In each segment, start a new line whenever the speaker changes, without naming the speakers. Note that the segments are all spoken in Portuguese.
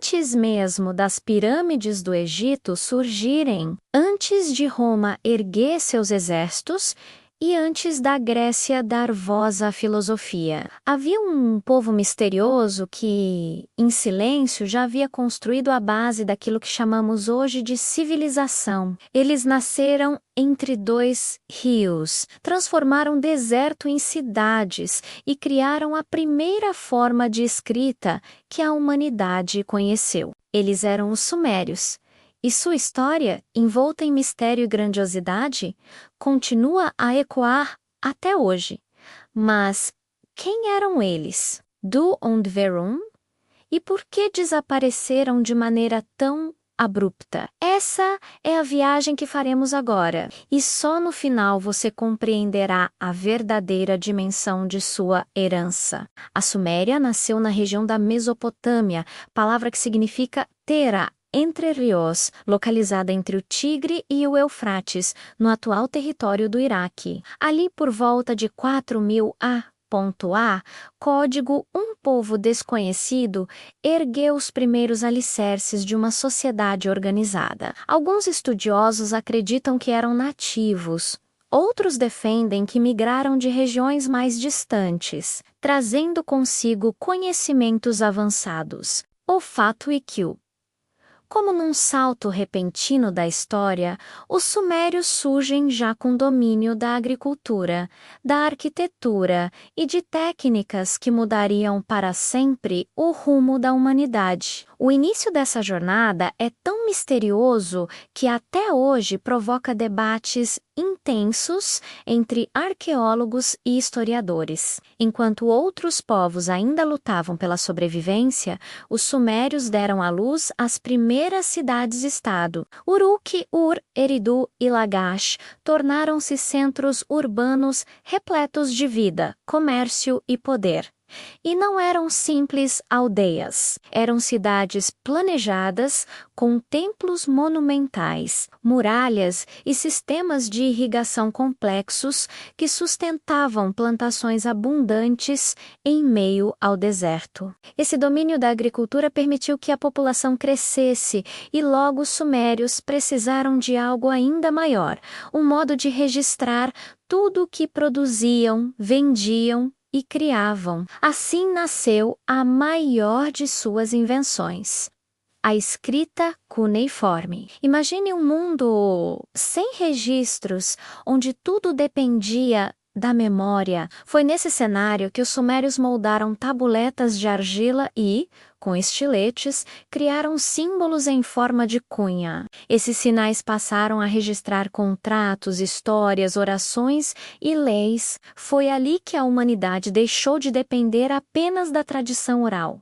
Antes mesmo das pirâmides do Egito surgirem, antes de Roma erguer seus exércitos e antes da Grécia dar voz à filosofia. Havia um povo misterioso que, em silêncio, já havia construído a base daquilo que chamamos hoje de civilização. Eles nasceram entre dois rios, transformaram deserto em cidades e criaram a primeira forma de escrita que a humanidade conheceu. Eles eram os Sumérios. E sua história, envolta em mistério e grandiosidade, continua a ecoar até hoje. Mas quem eram eles? Do onde vieram? E por que desapareceram de maneira tão abrupta? Essa é a viagem que faremos agora, e só no final você compreenderá a verdadeira dimensão de sua herança. A Suméria nasceu na região da Mesopotâmia, palavra que significa terra, Entre Rios, localizada entre o Tigre e o Eufrates, no atual território do Iraque. Ali por volta de 4000 A, código um povo desconhecido ergueu os primeiros alicerces de uma sociedade organizada. Alguns estudiosos acreditam que eram nativos. Outros defendem que migraram de regiões mais distantes, trazendo consigo conhecimentos avançados. O fato é que como num salto repentino da história, os sumérios surgem já com domínio da agricultura, da arquitetura e de técnicas que mudariam para sempre o rumo da humanidade. O início dessa jornada é tão misterioso que até hoje provoca debates intensos entre arqueólogos e historiadores. Enquanto outros povos ainda lutavam pela sobrevivência, os sumérios deram à luz as primeiras cidades-estado. Uruk, Ur, Eridu e Lagash tornaram-se centros urbanos repletos de vida, comércio e poder. E não eram simples aldeias, eram cidades planejadas com templos monumentais, muralhas e sistemas de irrigação complexos que sustentavam plantações abundantes em meio ao deserto. Esse domínio da agricultura permitiu que a população crescesse e logo os sumérios precisaram de algo ainda maior, um modo de registrar tudo o que produziam, vendiam e criavam. Assim nasceu a maior de suas invenções, a escrita cuneiforme. Imagine um mundo sem registros, onde tudo dependia da memória. Foi nesse cenário que os sumérios moldaram tabuletas de argila e, com estiletes, criaram símbolos em forma de cunha. Esses sinais passaram a registrar contratos, histórias, orações e leis. Foi ali que a humanidade deixou de depender apenas da tradição oral.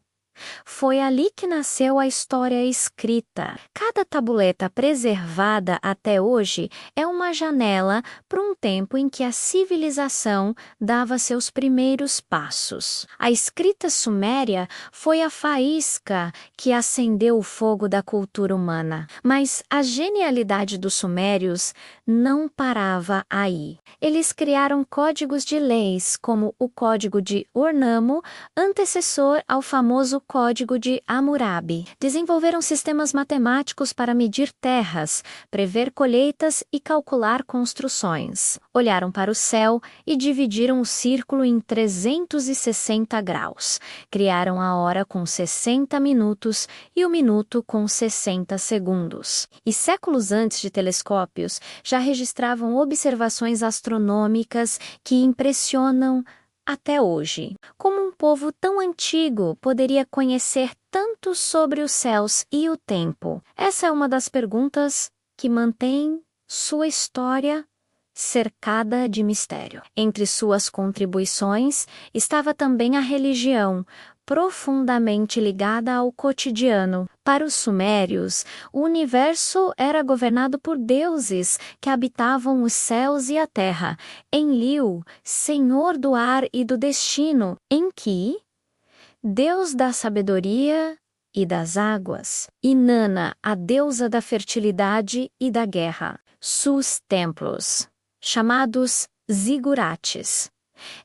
Foi ali que nasceu a história escrita. Cada tabuleta preservada até hoje é uma janela para um tempo em que a civilização dava seus primeiros passos. A escrita suméria foi a faísca que acendeu o fogo da cultura humana. Mas a genialidade dos sumérios não parava aí. Eles criaram códigos de leis, como o Código de Ur-Nammu, antecessor ao famoso Código de Hammurabi. Desenvolveram sistemas matemáticos para medir terras, prever colheitas e calcular construções. Olharam para o céu e dividiram o círculo em 360 graus. Criaram a hora com 60 minutos e o minuto com 60 segundos. E séculos antes de telescópios, já registravam observações astronômicas que impressionam até hoje. Como um povo tão antigo poderia conhecer tanto sobre os céus e o tempo? Essa é uma das perguntas que mantém sua história cercada de mistério. Entre suas contribuições estava também a religião, profundamente ligada ao cotidiano. Para os sumérios, o universo era governado por deuses que habitavam os céus e a terra. Enlil, senhor do ar e do destino. Enki, deus da sabedoria e das águas. Inanna, a deusa da fertilidade e da guerra. Sus templos, chamados zigurates,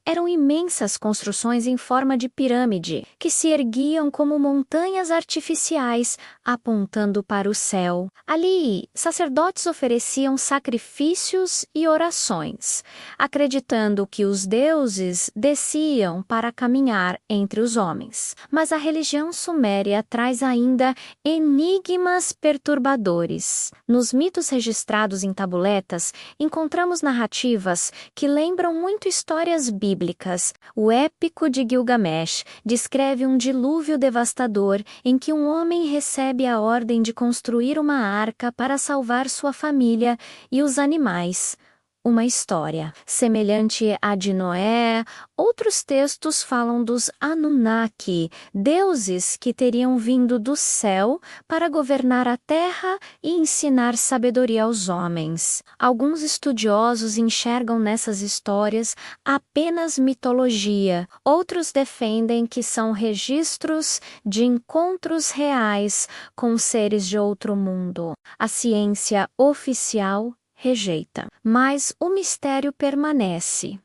Eram imensas construções em forma de pirâmide, que se erguiam como montanhas artificiais, apontando para o céu. Ali, sacerdotes ofereciam sacrifícios e orações, acreditando que os deuses desciam para caminhar entre os homens. Mas a religião suméria traz ainda enigmas perturbadores. Nos mitos registrados em tabuletas, encontramos narrativas que lembram muito histórias bíblicas. O Épico de Gilgamesh descreve um dilúvio devastador em que um homem recebe a ordem de construir uma arca para salvar sua família e os animais. Uma história semelhante à de Noé. Outros textos falam dos Anunnaki, deuses que teriam vindo do céu para governar a terra e ensinar sabedoria aos homens. Alguns estudiosos enxergam nessas histórias apenas mitologia. Outros defendem que são registros de encontros reais com seres de outro mundo. A ciência oficial rejeita. Mas o mistério permanece.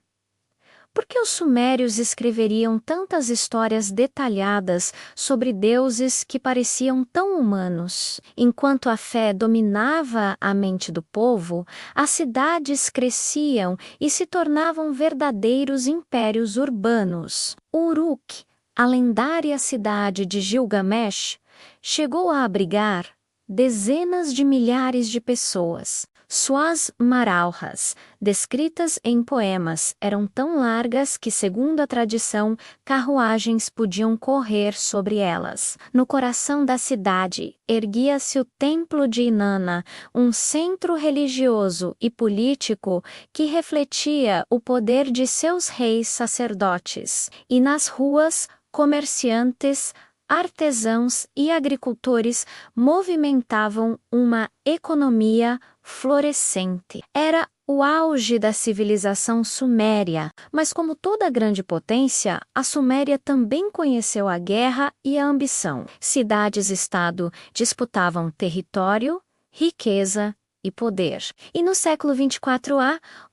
Por que os sumérios escreveriam tantas histórias detalhadas sobre deuses que pareciam tão humanos? Enquanto a fé dominava a mente do povo, as cidades cresciam e se tornavam verdadeiros impérios urbanos. Uruk, a lendária cidade de Gilgamesh, chegou a abrigar dezenas de milhares de pessoas. Suas maralhas, descritas em poemas, eram tão largas que, segundo a tradição, carruagens podiam correr sobre elas. No coração da cidade, erguia-se o Templo de Inanna, um centro religioso e político que refletia o poder de seus reis sacerdotes. E nas ruas, comerciantes, artesãos e agricultores movimentavam uma economia florescente. Era o auge da civilização suméria, mas como toda grande potência, a Suméria também conheceu a guerra e a ambição. Cidades-estado disputavam território, riqueza e poder. E no século 24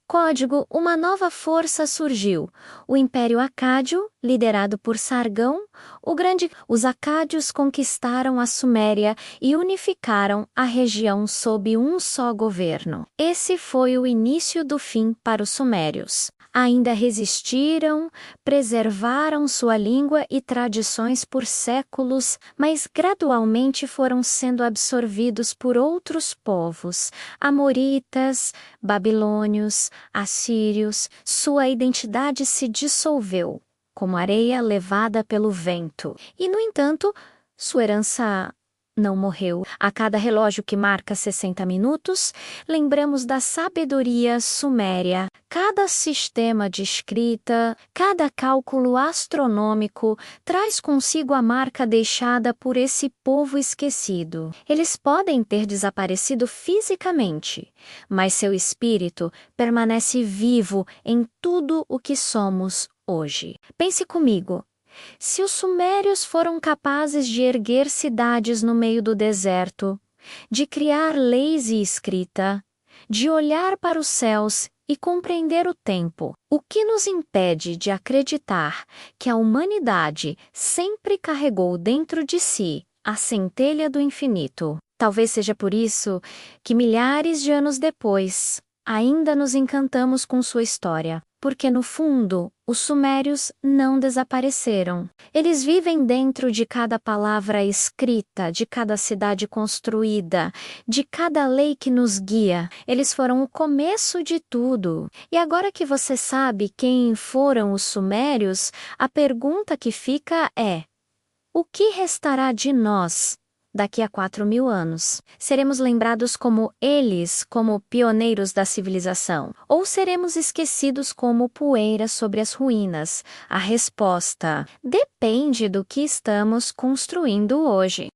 Código, uma nova força surgiu, o Império Acádio, liderado por Sargão, o Grande. Os acádios conquistaram a Suméria e unificaram a região sob um só governo. Esse foi o início do fim para os sumérios. Ainda resistiram, preservaram sua língua e tradições por séculos, mas gradualmente foram sendo absorvidos por outros povos, amoritas, babilônios, assírios. Sua identidade se dissolveu, como areia levada pelo vento. E, no entanto, sua herança não morreu. A cada relógio que marca 60 minutos, lembramos da sabedoria suméria. Cada sistema de escrita, cada cálculo astronômico traz consigo a marca deixada por esse povo esquecido. Eles podem ter desaparecido fisicamente, mas seu espírito permanece vivo em tudo o que somos hoje. Pense comigo. Se os sumérios foram capazes de erguer cidades no meio do deserto, de criar leis e escrita, de olhar para os céus e compreender o tempo, o que nos impede de acreditar que a humanidade sempre carregou dentro de si a centelha do infinito? Talvez seja por isso que milhares de anos depois, ainda nos encantamos com sua história. Porque, no fundo, os sumérios não desapareceram. Eles vivem dentro de cada palavra escrita, de cada cidade construída, de cada lei que nos guia. Eles foram o começo de tudo. E agora que você sabe quem foram os sumérios, a pergunta que fica é: o que restará de nós daqui a 4.000 anos? Seremos lembrados como eles, como pioneiros da civilização? Ou seremos esquecidos como poeira sobre as ruínas? A resposta depende do que estamos construindo hoje.